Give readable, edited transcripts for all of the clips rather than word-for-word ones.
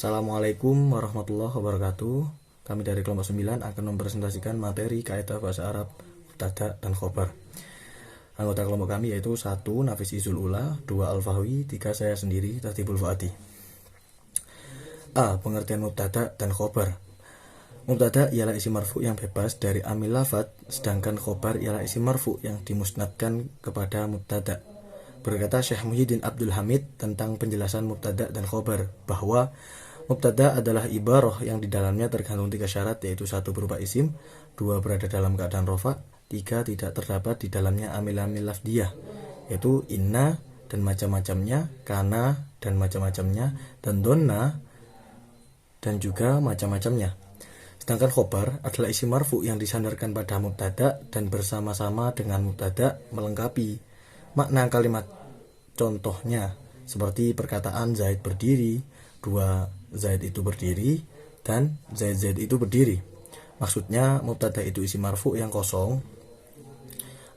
Assalamualaikum warahmatullahi wabarakatuh. Kami dari kelompok 9 akan mempresentasikan materi kaidah bahasa Arab, mubtada dan khobar. Anggota kelompok kami yaitu 1. Nafis Izul Ula, 2. Al-Fahwi, 3. Saya sendiri, Tertibul Fuadi. A. Pengertian mubtada dan khobar. Mubtada ialah isim marfu yang bebas dari amil lafad, sedangkan khobar ialah isim marfu yang dimusnadkan kepada mubtada. Berkata Syekh Muhyiddin Abdul Hamid tentang penjelasan mubtada dan khobar bahwa mubtada adalah ibarah yang di dalamnya tergantung 3 syarat, yaitu 1 berupa isim, 2 berada dalam keadaan rofa, 3 tidak terdapat di dalamnya amil-amil lafdiyah, yaitu inna dan macam-macamnya, kana dan macam-macamnya, dan donna dan juga macam-macamnya. Sedangkan khobar adalah isim marfu yang disandarkan pada mubtada dan bersama-sama dengan mubtada melengkapi makna kalimat. Contohnya seperti perkataan Zaid berdiri, 2 Zaid itu berdiri, dan Zaid itu berdiri. Maksudnya mubtada itu isim marfu yang kosong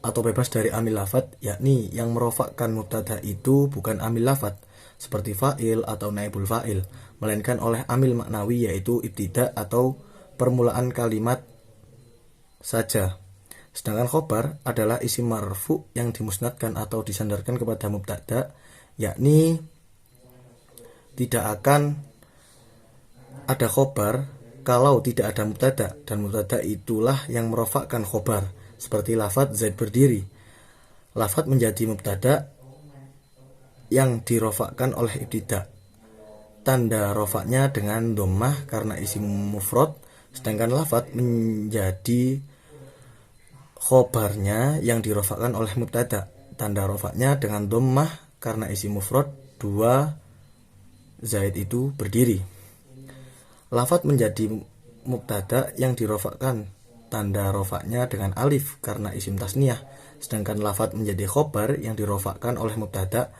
atau bebas dari amil lafad, yakni yang merofakkan mubtada itu bukan amil lafad seperti fa'il atau naibul fa'il, melainkan oleh amil maknawi yaitu ibtida atau permulaan kalimat saja. Sedangkan khobar adalah isim marfu yang dimusnadkan atau disandarkan kepada mubtada, yakni tidak akan ada khobar kalau tidak ada mubtada, dan mubtada itulah yang merofakkan khobar. Seperti lafadz Zaid berdiri, lafadz menjadi mubtada yang dirofakkan oleh ibtida. Tanda rofaknya dengan dhammah karena isim mufrad, sedangkan lafadz menjadi khobarnya yang dirofakkan oleh mubtada. Tanda rofaknya dengan dhammah karena isim mufrad, 2 Zaid itu berdiri. Lafadz menjadi mubtada yang dirofakkan. Tanda rofaknya dengan alif karena isim tasniyah, sedangkan lafadz menjadi khobar yang dirofakkan oleh mubtada.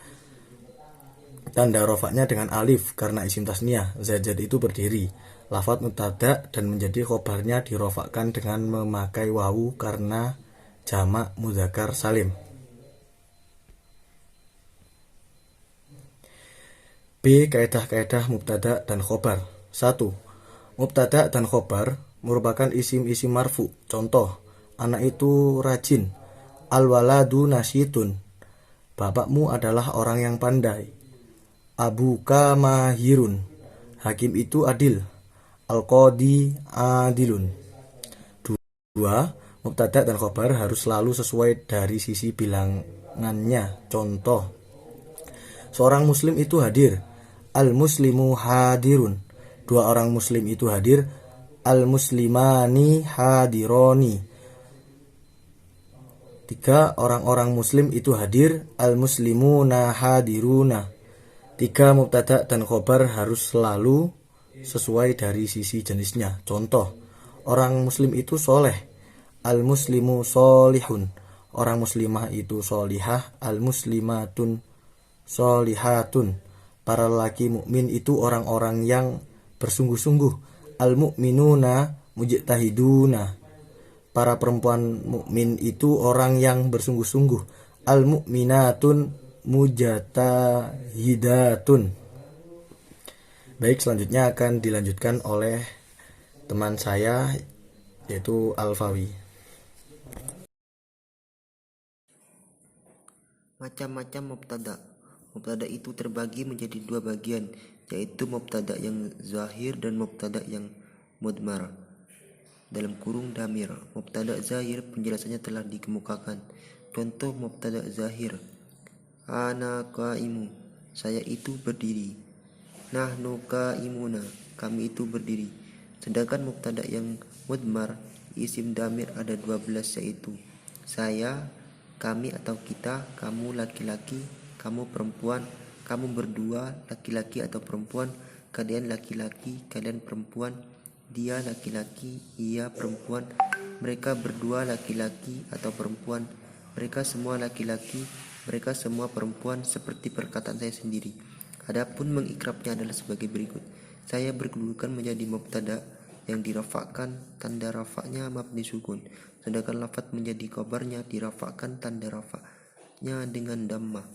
Tanda rofaknya dengan alif karena isim tasniyah, Zaid itu berdiri. Lafadz mubtada dan menjadi khobarnya dirofakkan dengan memakai wawu karena jamak mudzakkar salim. B. Kaidah-kaidah mubtada dan khobar. 1. Mubtada dan khobar merupakan isim-isim marfu. Contoh, anak itu rajin, al-waladu nasyitun, bapakmu adalah orang yang pandai, abuka mahirun, hakim itu adil, al-qadi adilun. 2. Mubtada dan khobar harus selalu sesuai dari sisi bilangannya. Contoh, seorang muslim itu hadir, al-muslimu hadirun. 2 orang muslim itu hadir, al-muslimani hadironi. 3 orang-orang muslim itu hadir, al-muslimuna hadiruna. 3 mubtada dan khobar harus selalu sesuai dari sisi jenisnya. Contoh, orang muslim itu soleh, al-muslimu solihun. Orang muslimah itu solihah, al-muslimatun solihatun. Para lelaki mukmin itu orang-orang yang bersungguh-sungguh, al-mu'minuna mujtahiduna. Para perempuan mukmin itu orang yang bersungguh-sungguh, al-mu'minatun mujtahidatun. Baik, selanjutnya akan dilanjutkan oleh teman saya yaitu Al-Fawi. Macam-macam mubtada. Mubtada itu terbagi menjadi 2 bagian, yaitu mubtada yang zahir dan mubtada yang mudmar. Dalam kurung damir. Mubtada zahir penjelasannya telah dikemukakan. Contoh mubtada zahir: ana qaimu, saya itu berdiri. Nahnu qaimuna, kami itu berdiri. Sedangkan mubtada yang mudmar, isim damir ada 12, yaitu saya, kami atau kita, kamu laki-laki, kamu perempuan, kamu berdua laki-laki atau perempuan, kalian laki-laki, kalian perempuan, dia laki-laki, ia perempuan, mereka berdua laki-laki atau perempuan, mereka semua laki-laki, mereka semua perempuan, seperti perkataan saya sendiri. Adapun mengikrabnya adalah sebagai berikut. Saya berkedudukan menjadi mubtada yang dirafakkan, tanda rafaknya mabni sukun, sedangkan lafadz menjadi khabarnya dirafakkan, tanda rafaknya dengan dhammah.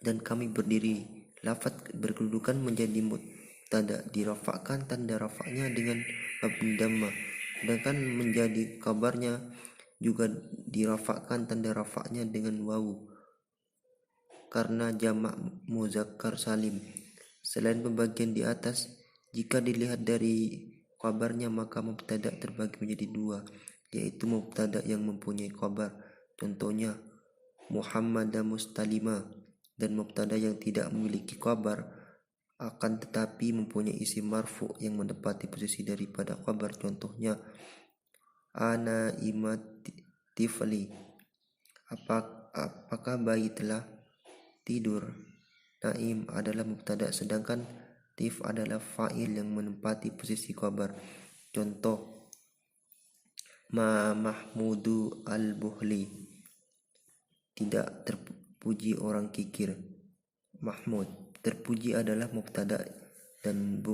Dan kami berdiri, lafadz berkedudukan menjadi mubtada dirafakkan tanda rafaknya dengan mabni dhammah, sedangkan menjadi kabarnya juga dirafakkan tanda rafaknya dengan wawu karena jamak muzakkar salim. Selain pembagian di atas, jika dilihat dari kabarnya maka mubtada terbagi menjadi dua, yaitu mubtada yang mempunyai kabar, contohnya Muhammad mustalima, dan mubtada yang tidak memiliki kabar akan tetapi mempunyai isim marfu yang menepati posisi daripada kabar, contohnya ana tifli, apakah bayi telah tidur. Naim adalah mubtada sedangkan tif adalah fa'il yang menempati posisi kabar, contoh ma mahmudu al-buhli, tidak terpuji orang kikir. Mahmud terpuji adalah mubtada dan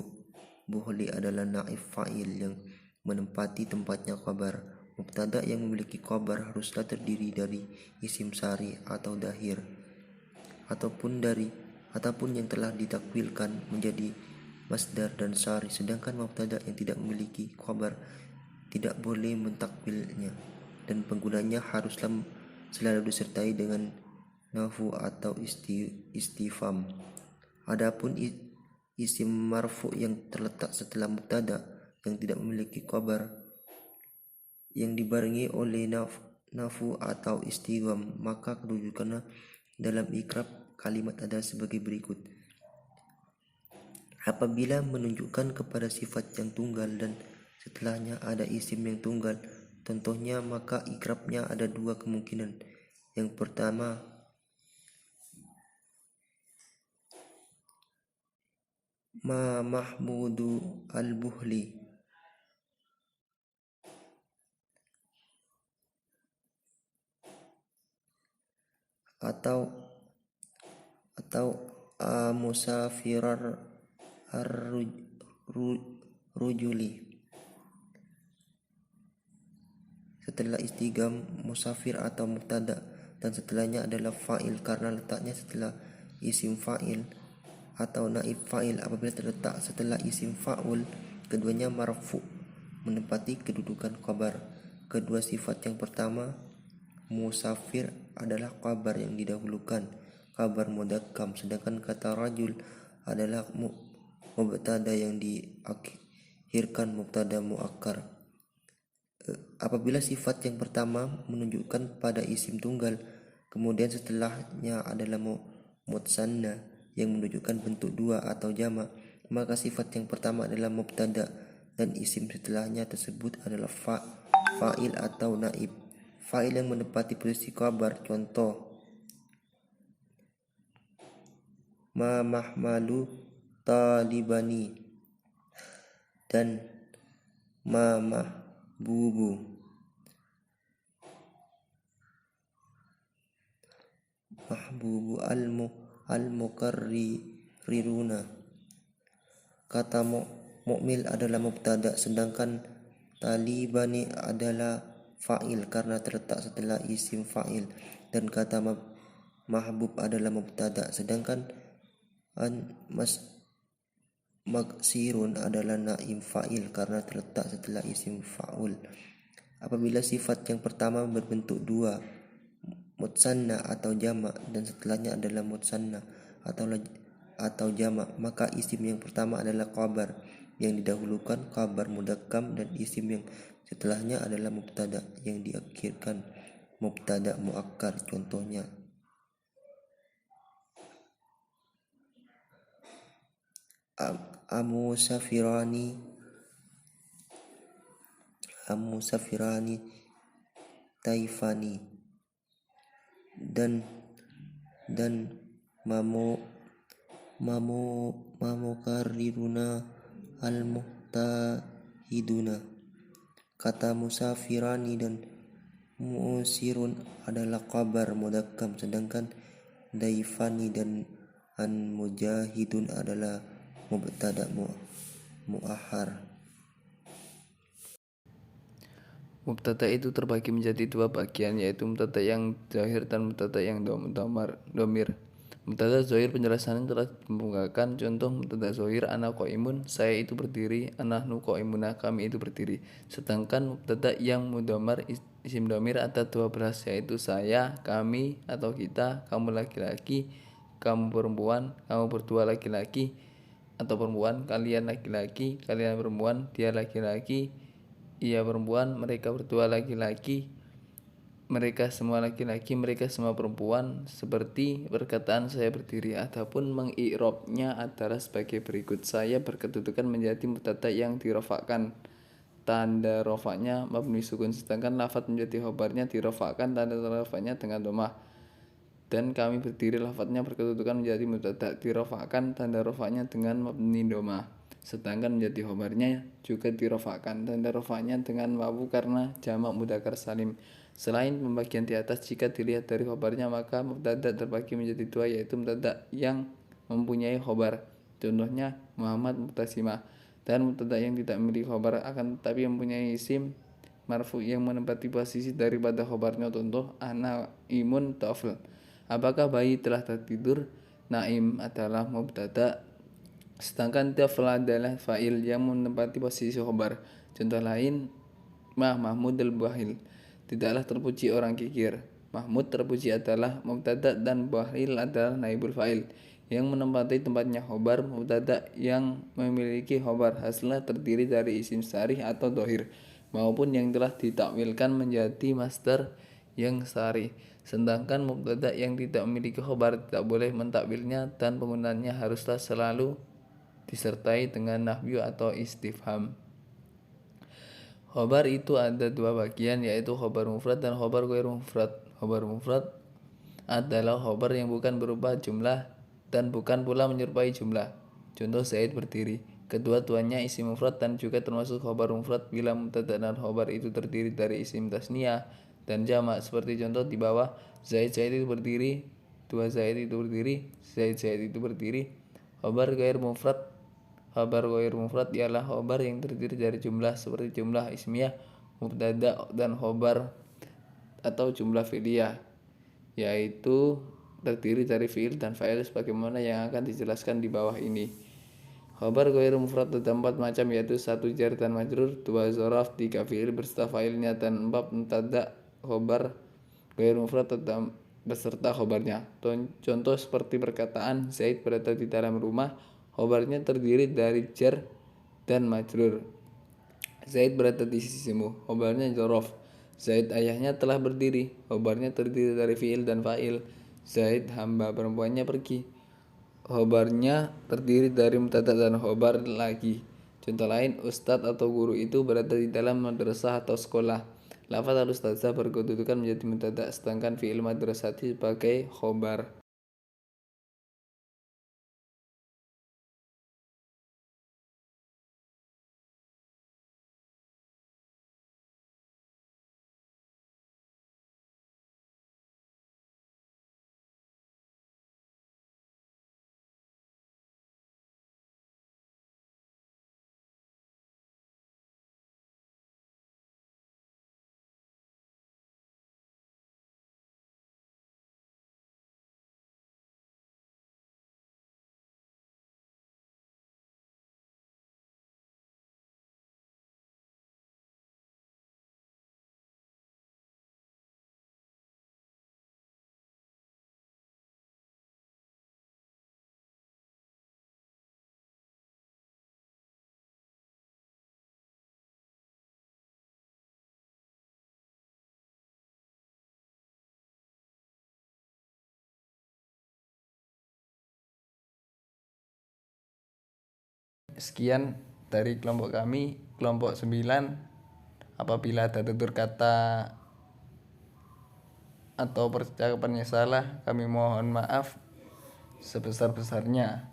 buhli adalah naib fa'il yang menempati tempatnya kabar. Mubtada yang memiliki kabar haruslah terdiri dari isim sari atau dahir ataupun yang telah ditakwilkan menjadi masdar dan sari, sedangkan mubtada yang tidak memiliki kabar tidak boleh mentakwilnya dan penggunanya haruslah selalu disertai dengan nafu atau istifham. Adapun isim marfu yang terletak setelah mubtada yang tidak memiliki kabar yang dibarengi oleh nafu atau istifham, maka kedudukannya dalam ikrab kalimat adalah sebagai berikut. Apabila menunjukkan kepada sifat yang tunggal dan setelahnya ada isim yang tunggal, contohnya, maka ikrabnya ada dua kemungkinan. Yang pertama, ma mahmudu al-buhli, atau musafirar rujuli. Setelah istigam musafir atau mubtada dan setelahnya adalah fa'il karena letaknya setelah isim fa'il atau naib fa'il. Apabila terletak setelah isim fa'ul, keduanya marfu menempati kedudukan kabar. Kedua sifat yang pertama, musafir adalah kabar yang didahulukan, kabar mudakkam, sedangkan kata rajul adalah mubtada yang diakhirkan mubtada muakkar. Apabila sifat yang pertama menunjukkan pada isim tunggal, kemudian setelahnya adalah mutsanna yang menunjukkan bentuk dua atau jamak, maka sifat yang pertama adalah mubtada dan isim setelahnya tersebut adalah fa'il atau naib fa'il yang menepati posisi kabar, contoh ma mahmalu talibani dan ma mahbubu al-mukarriruna. Kata mu'mil adalah mubtada sedangkan talibani adalah fa'il karena terletak setelah isim fa'il, dan kata mahbub adalah mubtada sedangkan maksirun adalah naim fa'il karena terletak setelah isim fa'ul. Apabila sifat yang pertama berbentuk dua, mutsanna atau jamak, dan setelahnya adalah mutsanna atau jamak, maka isim yang pertama adalah kabar yang didahulukan kabar mudakkam dan isim yang setelahnya adalah mubtada yang diakhirkan mubtada muakkar, contohnya amusafirani taifani dan mamukarriruna al-muhtahiduna. Kata musafirani dan musirun adalah kabar mudakkam sedangkan daifani dan mujahidun adalah mubtada muahhar. Mubtada itu terbagi menjadi dua bagian, yaitu mubtada yang zahir dan mubtada yang domir. Mubtada zohir penjelasannya telah dikemukakan. Contoh mubtada zohir, ana qaimun, saya itu berdiri, nahnu qaimuna, kami itu berdiri. Sedangkan mubtada yang mudhamar isim dhamir ada 12, yaitu saya, kami atau kita, kamu laki-laki, kamu perempuan, kamu berdua laki-laki atau perempuan, kalian laki-laki, kalian perempuan, dia laki-laki, ia perempuan, mereka berdua laki-laki, mereka semua laki-laki, mereka semua perempuan, seperti perkataan saya berdiri. Adapun mengi'rabnya adalah sebagai berikut. Saya berkedudukan menjadi mubtada yang dirofakkan, tanda rofaknya mabni sukun, sedangkan lafadz menjadi khobarnya dirofakkan, tanda rofaknya dengan domah. Dan kami berdiri, lafadznya berkedudukan menjadi mubtada dirofakkan, tanda rofaknya dengan mabni domah, sedangkan menjadi khobarnya juga dirofakkan, tanda rofaknya dengan wawu karena jamak mudzakkar salim. Selain pembagian di atas, jika dilihat dari khobarnya maka mubtada terbagi menjadi dua, yaitu mubtada yang mempunyai khobar, contohnya Muhammad Mubtasimah, dan mubtada yang tidak memiliki khobar akan tetapi mempunyai isim marfu yang menempati posisi daripada khobarnya, contoh ana imun tafl. Apakah bayi telah tertidur? Naim adalah mubtada, sedangkan tafl adalah fa'il yang menempati posisi khobar. Contoh lain, Mahmud al-Bahil, tidaklah terpuji orang kikir. Mahmud terpuji adalah mubtada dan bahil adalah naibul fa'il yang menempati tempatnya khobar. Mubtada yang memiliki khobar hasilnya terdiri dari isim sarih atau dohir maupun yang telah ditakwilkan menjadi masdar yang sarih. Sedangkan mubtada yang tidak memiliki khobar tidak boleh mentakwilnya dan penggunaannya haruslah selalu disertai dengan nahwu atau istifham. Khobar itu ada dua bagian, yaitu khobar mufrad dan khobar ghair mufrad. Khobar mufrad adalah khobar yang bukan berupa jumlah dan bukan pula menyerupai jumlah. Contoh Zaid berdiri. Kedua-duanya isim mufrad dan juga termasuk khobar mufrad bila mubtada dan khobar itu terdiri dari isim tasniyah dan jamak. Seperti contoh di bawah, Zaid itu berdiri, dua Zaid itu berdiri, Zaid itu berdiri. Khobar ghair mufrad, khabar ghair mufrad ialah khabar yang terdiri dari jumlah seperti jumlah ismiyah, mubtada dan khabar atau jumlah fi'liyah, yaitu terdiri dari fi'il dan fa'il sebagaimana yang akan dijelaskan di bawah ini. Khabar ghair mufrad ada 4 macam, yaitu 1 jar dan majrur, 2 zaraf, 3 fi'il beserta fa'ilnya, dan 4 mubtada khabar ghair mufrad beserta khabarnya. Contoh seperti perkataan Zaid berada di dalam rumah, khobarnya terdiri dari jar dan majrur. Zaid berada di sisimu, khobarnya dzaraf. Zaid ayahnya telah berdiri, khobarnya terdiri dari fiil dan fa'il. Zaid hamba perempuannya pergi, khobarnya terdiri dari mubtada dan khobar lagi. Contoh lain, ustadz atau guru itu berada di dalam madrasah atau sekolah. Lafaz al-ustadzah berkedudukan menjadi mubtada, sedangkan fiil madrasati sebagai khobar. Sekian dari kelompok kami, kelompok 9. Apabila ada tutur kata atau percakapan yang salah, kami mohon maaf sebesar-besarnya.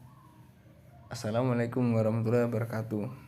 Assalamualaikum warahmatullahi wabarakatuh.